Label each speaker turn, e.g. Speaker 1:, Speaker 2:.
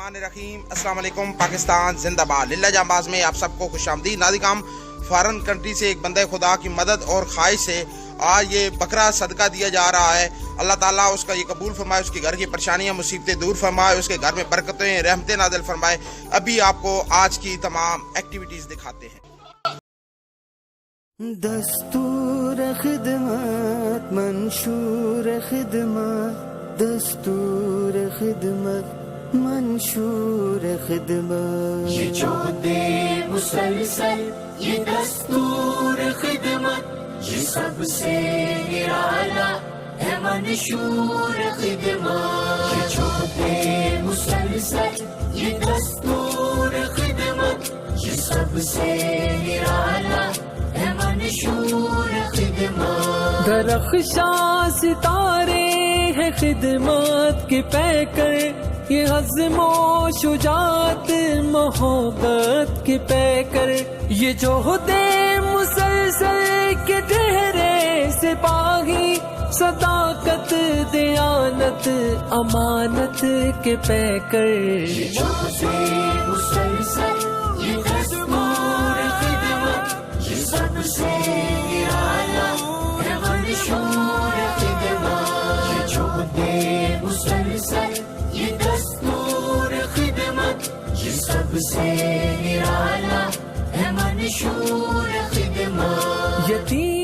Speaker 1: الرحمن الرحیم۔ السلام علیکم پاکستان زندہ باد۔ للہ جانباز میں آپ سب کو خوش آمدید۔ ناظرین، فارن کنٹری سے ایک بندہ خدا کی مدد اور خواہش سے آج یہ بکرا صدقہ دیا جا رہا ہے۔ اللہ تعالیٰ اس کا یہ قبول فرمائے، اس کے گھر کی پریشانیاں مصیبتیں دور فرمائے، اس کے گھر میں برکتیں رحمتیں نازل فرمائے۔ ابھی آپ کو آج کی تمام ایکٹیویٹیز دکھاتے ہیں۔
Speaker 2: دستور خدمت منشور خدمت، دستور خدمت منشور خدمت،
Speaker 3: یہ جو دے مسلسل یہ دستور خدمت، یہ سب سے نرالا ہے منشور خدمت، یہ جو دے مسلسل یہ دستور خدمت، یہ سب سے نرالا ہے منشور خدمت۔
Speaker 2: درخشاں ستارے ہیں خدمات کے پیکر، یہ عزم و شجاعت محبت کے پیکر، یہ جوہد مسلسل کے ٹھہرے سپاہی، صداقت دیانت امانت کے پیکر،
Speaker 3: یہ جوہد مسلسل یہ دستور خدمت، یہ سب سے نرالا ہے منشور خدمت، یہ جوہد مسلسل یہ دستور خدمت، یہ سب سے نرالا ہے منشور خدمت۔
Speaker 2: یتیم